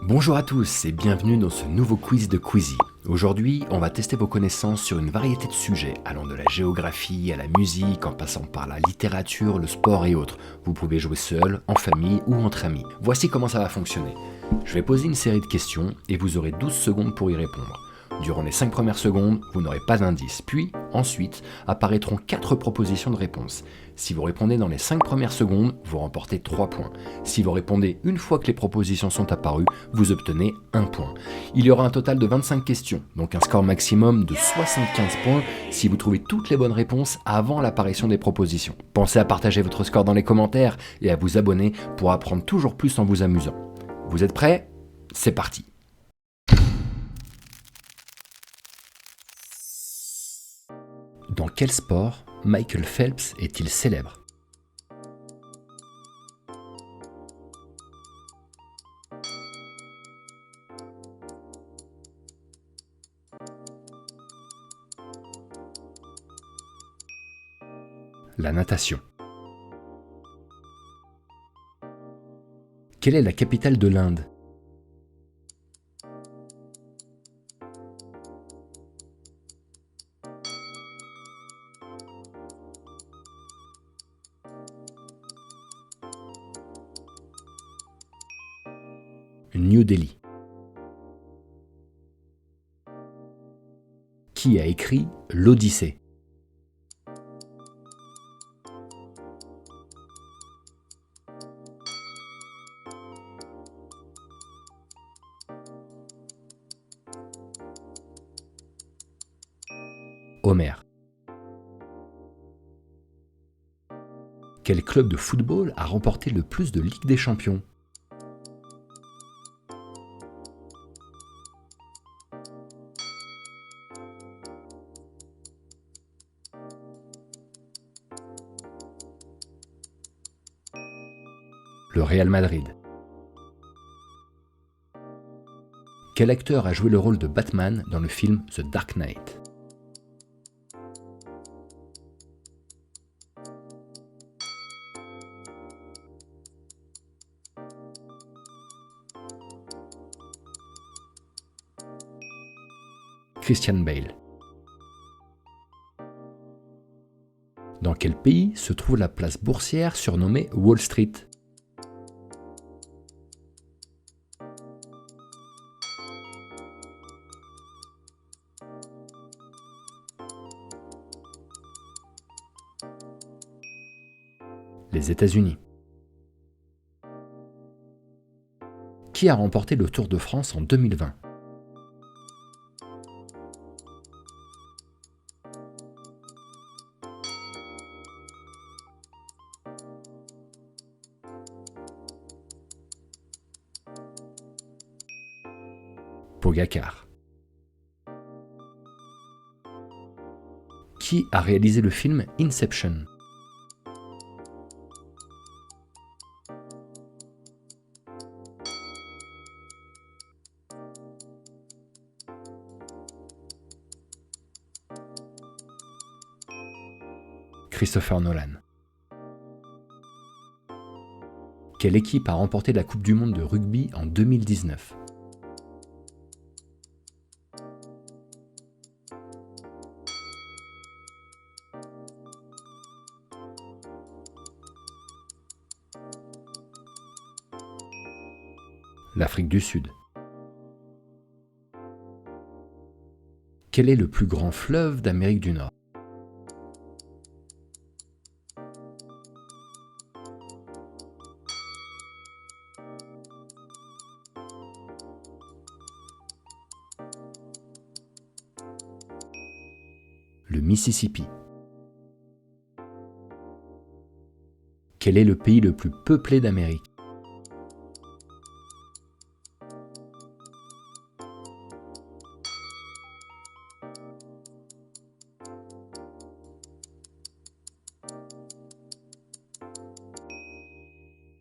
Bonjour à tous et bienvenue dans ce nouveau quiz de Quizy. Aujourd'hui, on va tester vos connaissances sur une variété de sujets, allant de la géographie à la musique, en passant par la littérature, le sport et autres. Vous pouvez jouer seul, en famille ou entre amis. Voici comment ça va fonctionner. Je vais poser une série de questions et vous aurez 12 secondes pour y répondre. Durant les 5 premières secondes, vous n'aurez pas d'indice. Puis, ensuite, apparaîtront 4 propositions de réponse. Si vous répondez dans les 5 premières secondes, vous remportez 3 points. Si vous répondez une fois que les propositions sont apparues, vous obtenez 1 point. Il y aura un total de 25 questions, donc un score maximum de 75 points si vous trouvez toutes les bonnes réponses avant l'apparition des propositions. Pensez à partager votre score dans les commentaires et à vous abonner pour apprendre toujours plus en vous amusant. Vous êtes prêts ? C'est parti. Dans quel sport Michael Phelps est-il célèbre ? La natation. Quelle est la capitale de l'Inde ? New Delhi. Qui a écrit l'Odyssée ? Homère. Quel club de football a remporté le plus de Ligue des Champions ? Le Real Madrid. Quel acteur a joué le rôle de Batman dans le film The Dark Knight ? Christian Bale. Dans quel pays se trouve la place boursière surnommée Wall Street ? Les États-Unis. Qui a remporté le Tour de France en 2020 ? Pogacar. Qui a réalisé le film Inception ? Christopher Nolan. Quelle équipe a remporté la Coupe du Monde de rugby en 2019 ? L'Afrique du Sud. Quel est le plus grand fleuve d'Amérique du Nord ? Le Mississippi. Quel est le pays le plus peuplé d'Amérique ?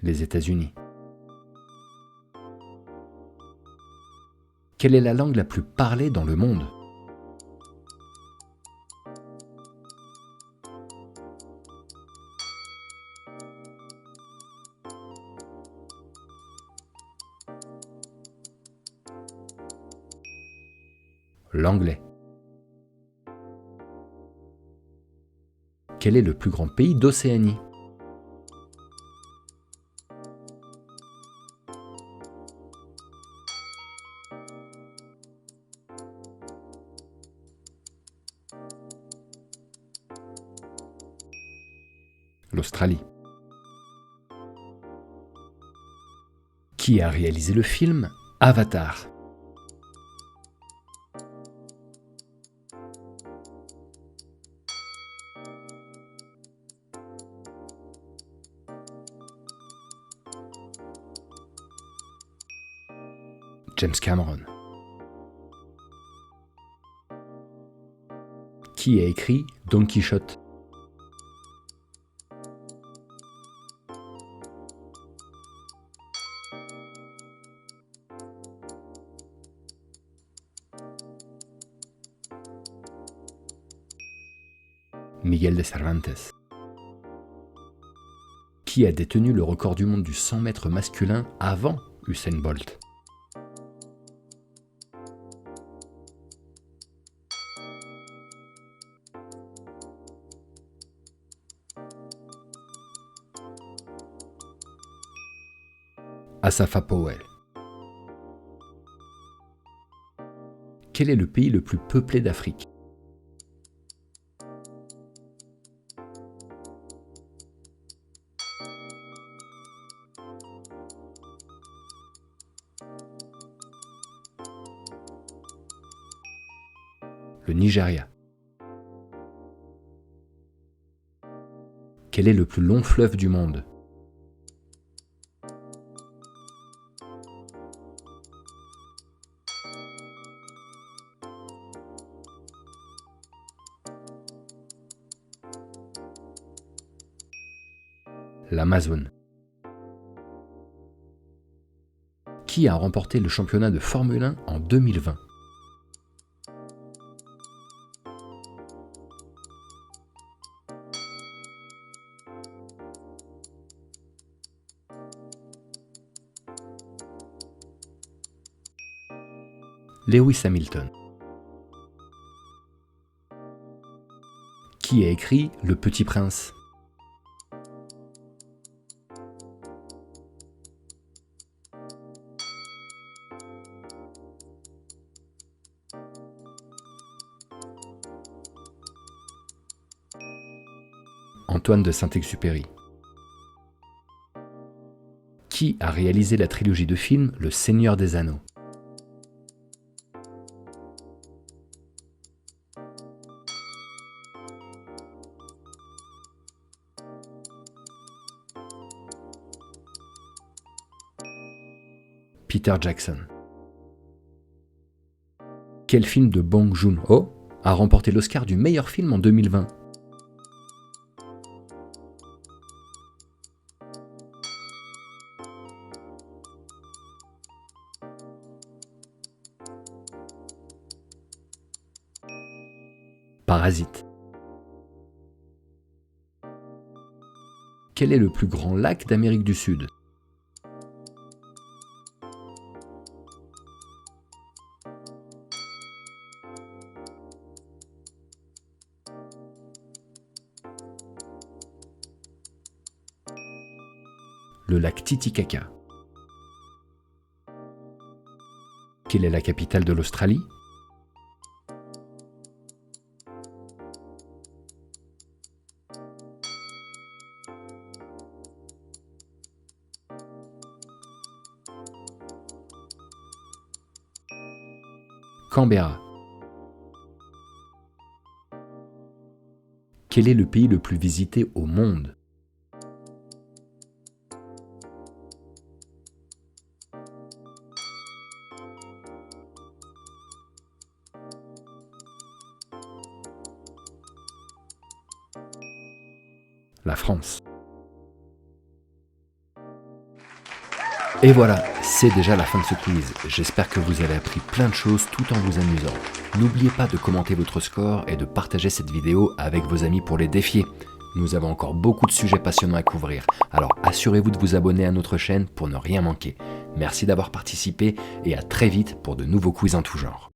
Les États-Unis. Quelle est la langue la plus parlée dans le monde ? L'anglais. Quel est le plus grand pays d'Océanie? L'Australie. Qui a réalisé le film Avatar? James Cameron. Qui a écrit Don Quichotte? Miguel de Cervantes. Qui a détenu le record du monde du 100 mètres masculin avant Usain Bolt? Asafa Powell. Quel est le pays le plus peuplé d'Afrique? Le Nigeria. Quel est le plus long fleuve du monde? L'Amazone. Qui a remporté le championnat de Formule 1 en 2020? Lewis Hamilton. Qui a écrit Le Petit Prince? Antoine de Saint-Exupéry. Qui a réalisé la trilogie de films Le Seigneur des Anneaux? Peter Jackson. Quel film de Bong Joon-ho a remporté l'Oscar du meilleur film en 2020? Parasite. Quel est le plus grand lac d'Amérique du Sud? Le lac Titicaca. Quelle est la capitale de l'Australie? Canberra. Quel est le pays le plus visité au monde? La France. Et voilà, c'est déjà la fin de ce quiz. J'espère que vous avez appris plein de choses tout en vous amusant. N'oubliez pas de commenter votre score et de partager cette vidéo avec vos amis pour les défier. Nous avons encore beaucoup de sujets passionnants à couvrir, alors assurez-vous de vous abonner à notre chaîne pour ne rien manquer. Merci d'avoir participé et à très vite pour de nouveaux quiz en tout genre.